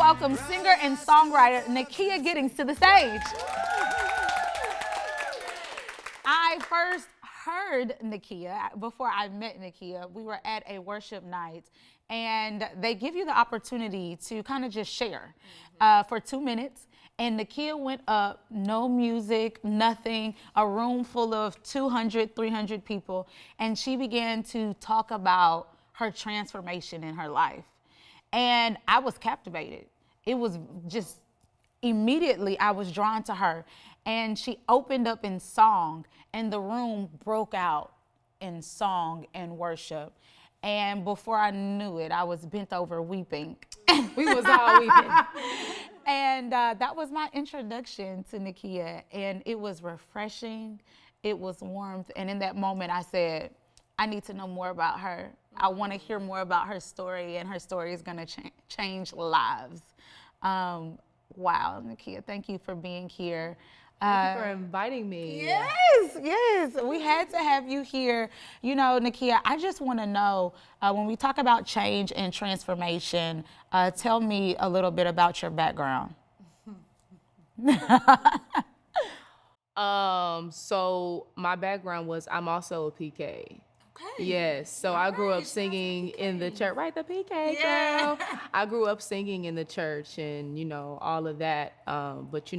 welcome singer and songwriter Nikia Giddings to the stage. I first heard Nikia before I met Nikia. We were at a worship night, and they give you the opportunity to kind of just share for 2 minutes. And Nikia went up, no music, nothing, a room full of 200, 300 people, and she began to talk about her transformation in her life. And I was captivated. It was just immediately I was drawn to her. And she opened up in song, and the room broke out in song and worship. And before I knew it, I was bent over weeping. We was all weeping. And that was my introduction to Nikia. And it was refreshing. It was warmth. And in that moment, I said, I need to know more about her. I want to hear more about her story, and her story is going to change lives. Wow, Nikia, thank you for being here. Thank you for inviting me. Yes, we had to have you here. You know, Nikia, I just want to know, when we talk about change and transformation, tell me a little bit about your background. So my background was I'm also a PK. Okay. Yes, so I grew up singing in the church, right? The PK girl. I grew up singing in the church, and all of that. But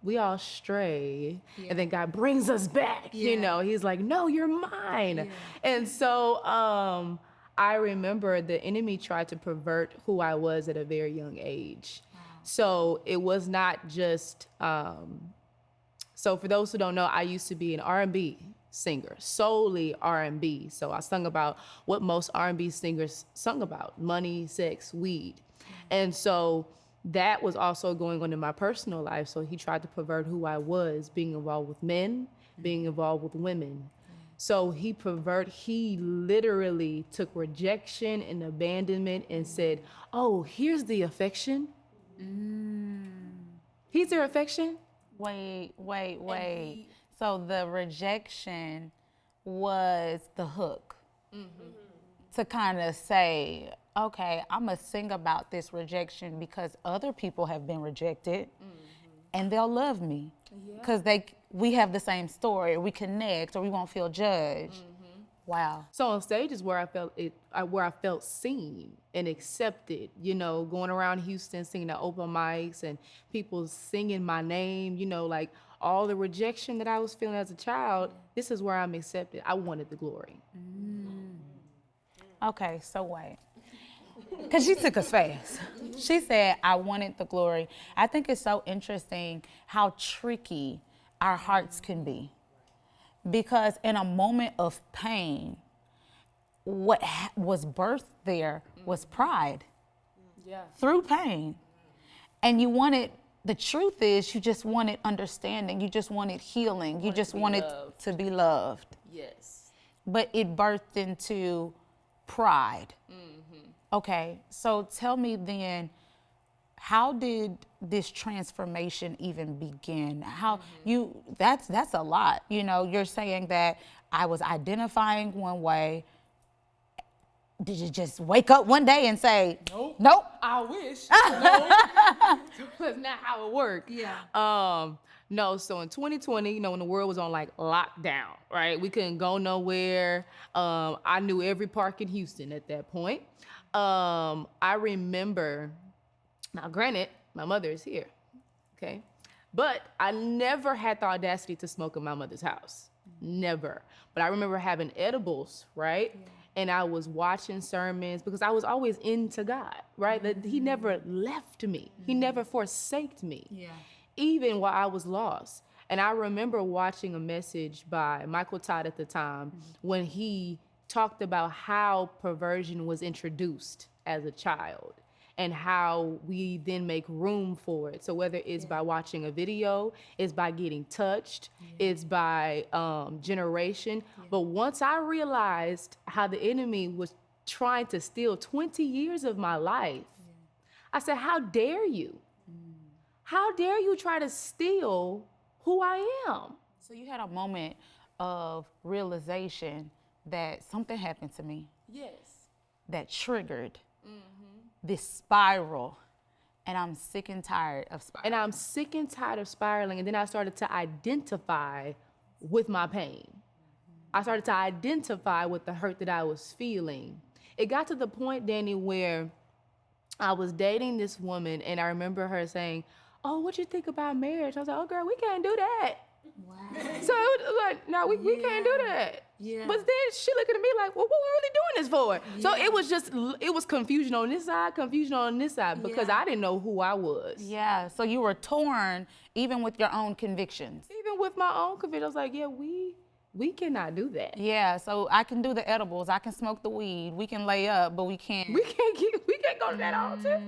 we all stray, and then God brings us back. He's like, no, you're mine. And so I remember the enemy tried to pervert who I was at a very young age. Wow. So it was not just. So for those who don't know, I used to be an R&B singer, solely R&B. So I sung about what most R&B singers sung about: money, sex, weed. And so that was also going on in my personal life. So he tried to pervert who I was, being involved with men, being involved with women. So he literally took rejection and abandonment and said, oh, here's the affection. He's their affection. Wait. So the rejection was the hook to kind of say, okay, I'm going to sing about this rejection because other people have been rejected and they'll love me because we have the same story, or we connect, or we won't feel judged. Wow. So on stages where I felt seen and accepted, going around Houston singing at open mics and people singing my name, like all the rejection that I was feeling as a child, this is where I'm accepted. I wanted the glory. Okay, so wait. Because she took us fast. She said, I wanted the glory. I think it's so interesting how tricky our hearts can be. Because in a moment of pain, what was birthed there was pride through pain. And the truth is, you just wanted understanding. You just wanted healing. You just wanted to be loved. Yes. But it birthed into pride. Okay, so tell me then, how did this transformation even begin? That's a lot. You're saying that I was identifying one way. Did you just wake up one day and say, nope? I wish. No. That's not how it worked. No, so in 2020, when the world was on like lockdown, right? We couldn't go nowhere. I knew every park in Houston at that point. I remember, now granted, my mother is here, okay? But I never had the audacity to smoke in my mother's house, never. But I remember having edibles, right? And I was watching sermons because I was always into God, right? That He never left me. He never forsaked me, even while I was lost. And I remember watching a message by Michael Todd at the time when he talked about how perversion was introduced as a child and how we then make room for it. So whether it's by watching a video, it's by getting touched, it's by generation. But once I realized how the enemy was trying to steal 20 years of my life, I said, how dare you? How dare you try to steal who I am? So you had a moment of realization that something happened to me. Yes. That triggered this spiral And I'm sick and tired of spiraling. And I'm sick and tired of spiraling. And then I started to identify with my pain. I started to identify with the hurt that I was feeling. It got to the point, Dannie, where I was dating this woman, and I remember her saying, "Oh, what you think about marriage?" I was like, "Oh, girl, we can't do that." Wow. So it was like, no, we can't do that. Yeah. But then she looking at me like, well, what we really doing this for? So it was confusion on this side, confusion on this side, because I didn't know who I was. Yeah, so you were torn even with your own convictions. Even with my own conviction, I was like, yeah, we cannot do that. Yeah, so I can do the edibles, I can smoke the weed, we can lay up, but we can't. We can't go to that altar.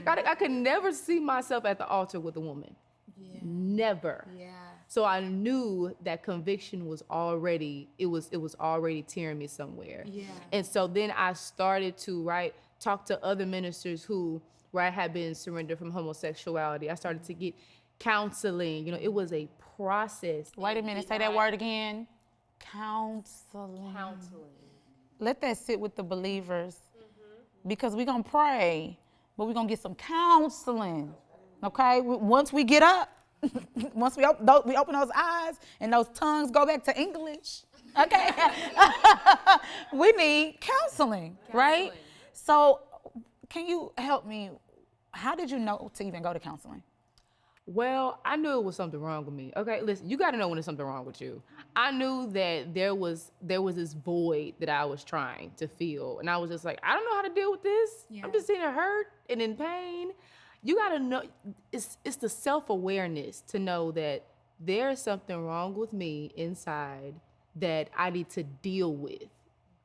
I could never see myself at the altar with a woman. Yeah. Never. Yeah. So I knew that conviction was already, it was already tearing me somewhere. Yeah. And so then I started to, talk to other ministers who, had been surrendered from homosexuality. I started to get counseling. It was a process. Wait a minute, say that word again. Counseling. Let that sit with the believers, because we're going to pray, but we're going to get some counseling, okay? Once we get up, once we open those eyes and those tongues go back to English, okay? We need counseling, right? So can you help me? How did you know to even go to counseling? Well, I knew it was something wrong with me. Okay, listen, you got to know when there's something wrong with you. I knew that there was this void that I was trying to fill, and I was just like, I don't know how to deal with this. Yeah. I'm just sitting here hurt and in pain. You got to know, it's the self-awareness to know that there's something wrong with me inside that I need to deal with,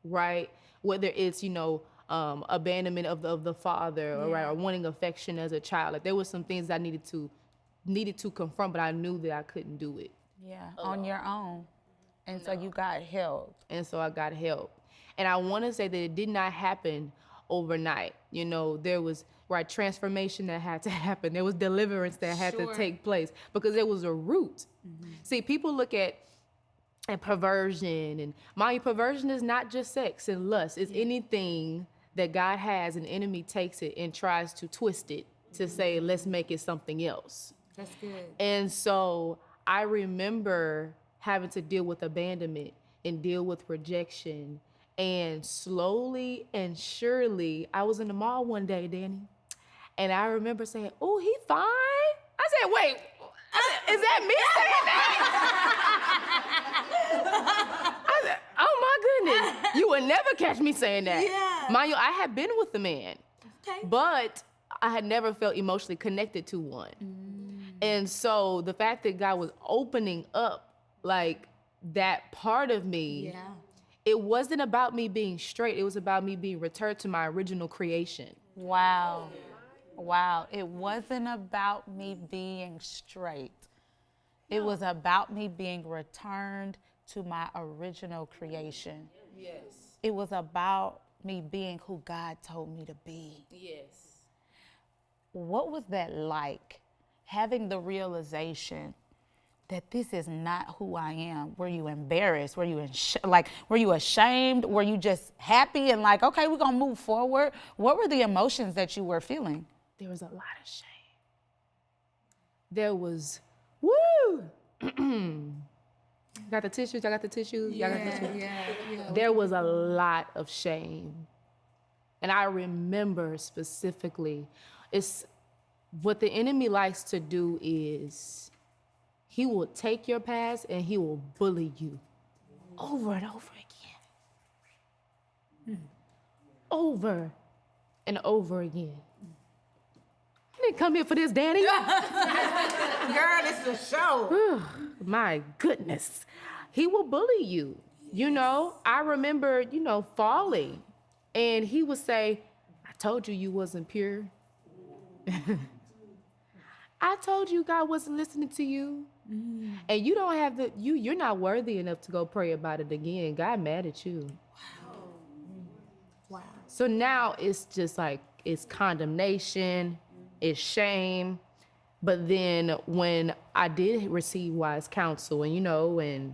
right? Whether it's, abandonment of the father, or wanting affection as a child. Like, there were some things I needed to confront, but I knew that I couldn't do it. Yeah, on your own. And so you got help. And so I got help. And I want to say that it did not happen overnight. There was transformation that had to happen. There was deliverance that had to take place, because there was a root. See, people look at perversion, and mind you, perversion is not just sex and lust. It's anything that God has, an enemy takes it and tries to twist it to say, let's make it something else. That's good. And so I remember having to deal with abandonment and deal with rejection. And slowly and surely, I was in the mall one day, Dannie, and I remember saying, "Oh, he fine." I said, "Wait, is that me saying that?" I said, "Oh my goodness, you would never catch me saying that." Yeah. Mind you, I had been with a man, Okay. but I had never felt emotionally connected to one. And so the fact that God was opening up that part of me, it wasn't about me being straight. It was about me being returned to my original creation. Wow. Wow. It wasn't about me being straight. It was about me being returned to my original creation. Yes. It was about me being who God told me to be. Yes. What was that like, having the realization that this is not who I am? Were you embarrassed? Were you were you ashamed? Were you just happy and like, okay, we're gonna move forward? What were the emotions that you were feeling? There was a lot of shame. There was, woo! Got the tissues? Y'all got the tissues? Y'all got the tissues? Yeah. There was a lot of shame. And I remember specifically, it's what the enemy likes to do is he will take your past and he will bully you over and over again. Over and over again. I didn't come here for this, Dannie. Girl, it's the show. My goodness. He will bully you. I remember, falling, and he would say, "I told you wasn't pure. I told you God wasn't listening to you. And you don't have you're not worthy enough to go pray about it again. God mad at you." Wow. So now it's just it's condemnation, it's shame. But then when I did receive wise counsel and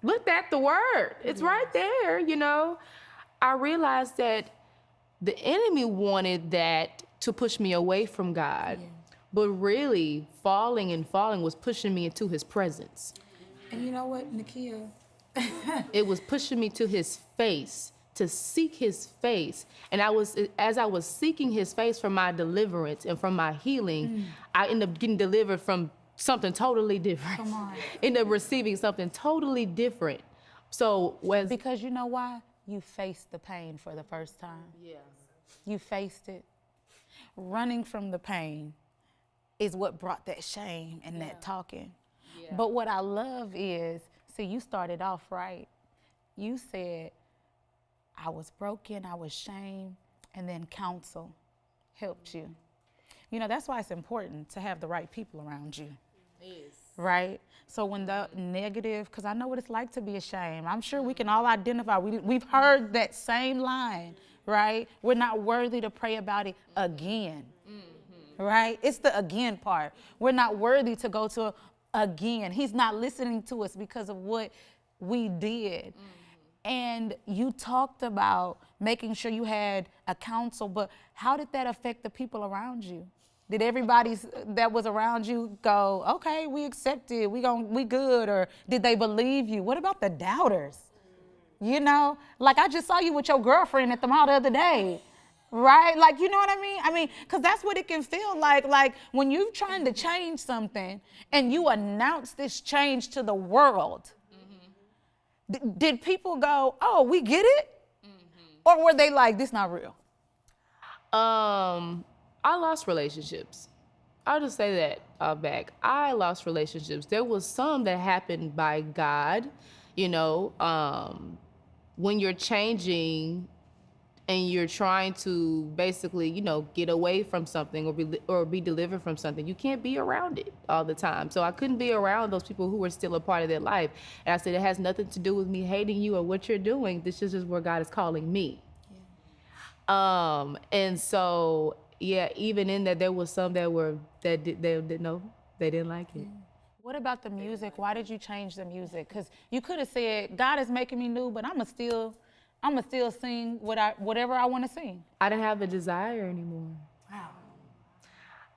looked at the word, it's right there, I realized that the enemy wanted that to push me away from God. But really, falling was pushing me into his presence. And you know what, Nikia? It was pushing me to his face, to seek his face. And as I was seeking his face for my deliverance and from my healing, I ended up getting delivered from something totally different. Come on. Ended up receiving something totally different. So because you know why? You faced the pain for the first time. Yeah. You faced it. Running from the pain is what brought that shame and that talking. Yeah. But what I love is, see, you started off right. You said, I was broken, I was shamed, and then counsel helped you. You know, that's why it's important to have the right people around you. Yes. Right? So when the negative, because I know what it's like to be ashamed. I'm sure we can all identify. We've heard that same line, right? We're not worthy to pray about it again. Right? It's the again part. We're not worthy to go to again. He's not listening to us because of what we did. And you talked about making sure you had a counsel, but how did that affect the people around you? Did everybody that was around you go, okay, we accept it, we good, or did they believe you? What about the doubters? You know, like I just saw you with your girlfriend at the mall the other day, right? Like, you know what I mean? I mean, because that's what it can feel like when you're trying to change something and you announce this change to the world. Did people go, oh, we get it? Or were they like, this not real? I lost relationships. I'll just say that back. I lost relationships. There was some that happened by God, you know, when you're changing and you're trying to basically, you know, get away from something or be delivered from something, you can't be around it all the time. So I couldn't be around those people who were still a part of their life. And I said, it has nothing to do with me hating you or what you're doing. This is just where God is calling me. Yeah. And so, yeah, even in that, there was some that they didn't like it. What about the music? Why did you change the music? Because you could have said, God is making me new, but I'ma still sing whatever I want to sing. I didn't have a desire anymore. Wow.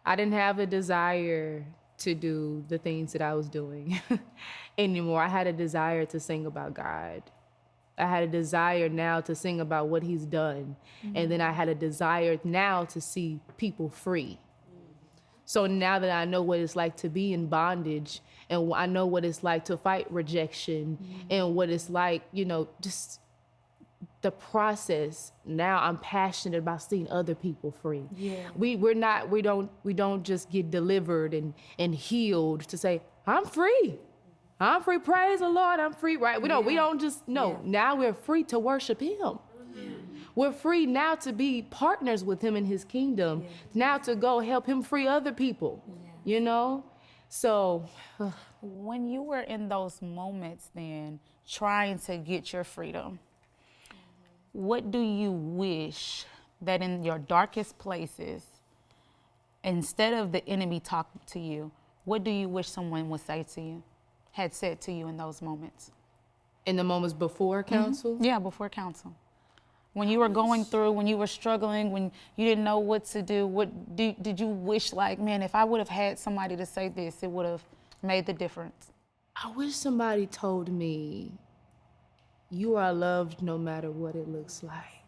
I didn't have a desire to do the things that I was doing anymore. I had a desire to sing about God. I had a desire now to sing about what he's done. And then I had a desire now to see people free. So now that I know what it's like to be in bondage, and I know what it's like to fight rejection, and what it's like, you know, just the process. Now I'm passionate about seeing other people free. Yeah. We don't just get delivered and healed to say, I'm free. I'm free. Praise the Lord. I'm free. Right. We don't just Now we're free to worship him. We're free now to be partners with him in his kingdom. Now to go help him free other people. You know? So when you were in those moments then trying to get your freedom, what do you wish that in your darkest places, instead of the enemy talking to you, what do you wish someone would say to you, had said to you in those moments? In the moments before counsel? Yeah, before counsel. When you were going through, when you were struggling, when you didn't know what to do, what did you wish, like, man, if I would have had somebody to say this, it would have made the difference? I wish somebody told me, you are loved no matter what it looks like.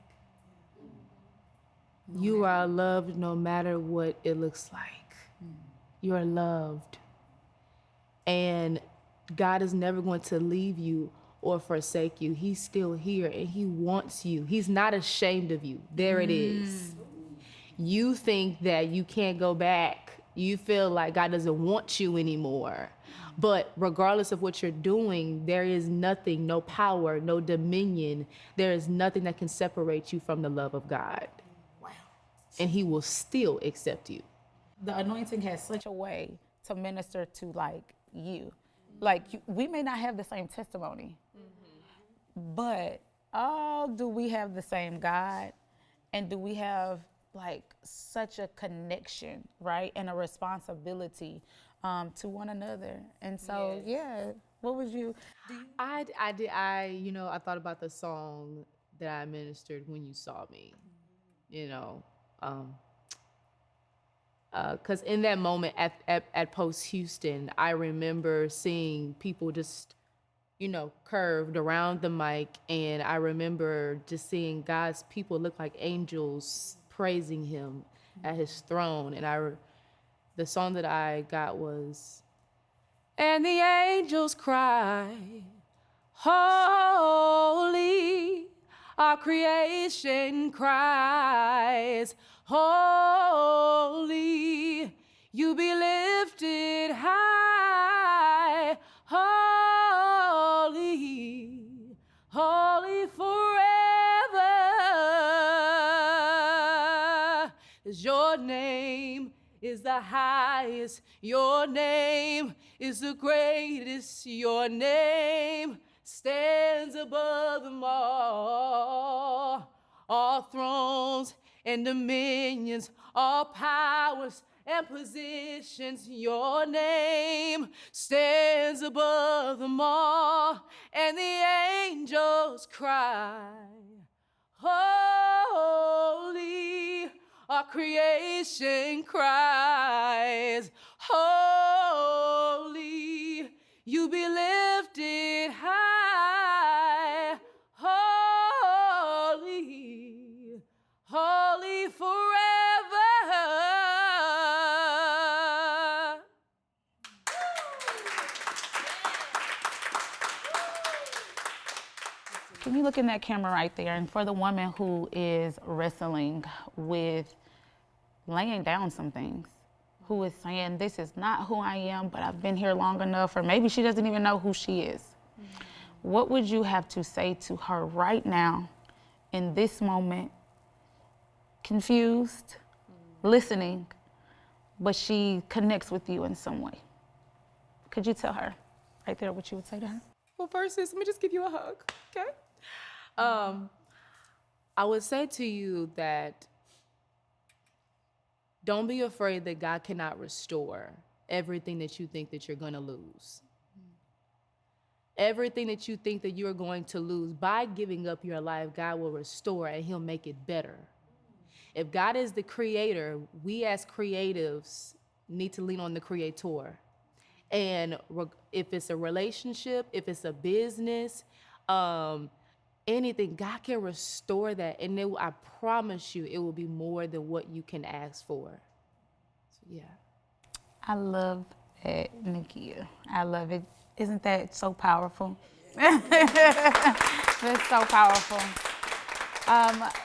You are loved no matter what it looks like. You are loved. And God is never going to leave you or forsake you. He's still here and he wants you. He's not ashamed of you. There it is. You think that you can't go back. You feel like God doesn't want you anymore. But regardless of what you're doing, there is nothing, no power, no dominion. There is nothing that can separate you from the love of God. Wow. And he will still accept you. The anointing has such a way to minister to like you. Like we may not have the same testimony, but do we have the same God? And do we have like such a connection, right? And a responsibility to one another. And so, what was you? I thought about the song that I ministered, When You Saw Me, you know, Because in that moment at Post Houston, I remember seeing people just, curved around the mic. And I remember just seeing God's people look like angels praising him at his throne. And the song that I got was, and the angels cry, holy, our creation cries, holy, you be lifted high, holy, holy forever. 'Cause your name is the highest, your name is the greatest, your name stands above them all thrones and dominions, all powers and positions, your name stands above them all, and the angels cry, holy, our creation cries, holy, you be lifted high, holy, holy forever. Can you look in that camera right there? And for the woman who is wrestling with laying down some things, who is saying, this is not who I am, but I've been here long enough, or maybe she doesn't even know who she is. What would you have to say to her right now in this moment? Confused, listening, but she connects with you in some way. Could you tell her right there what you would say to her? Well, first is, let me just give you a hug, okay? I would say to you that don't be afraid that God cannot restore everything that you think that you're going to lose. Everything that you think that you're going to lose, by giving up your life, God will restore and he'll make it better. If God is the creator, we as creatives need to lean on the creator. And if it's a relationship, if it's a business, anything, God can restore that. And I promise you, it will be more than what you can ask for. So, yeah. I love it, Nikia. I love it. Isn't that so powerful? That's so powerful.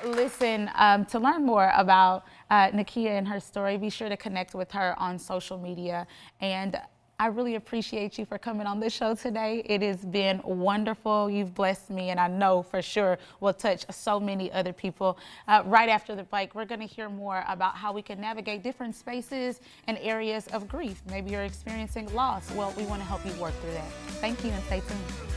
Listen, to learn more about Nikia and her story, be sure to connect with her on social media. And I really appreciate you for coming on the show today. It has been wonderful. You've blessed me, and I know for sure will touch so many other people. Right after the break, we're going to hear more about how we can navigate different spaces and areas of grief. Maybe you're experiencing loss. Well, we want to help you work through that. Thank you, and stay tuned.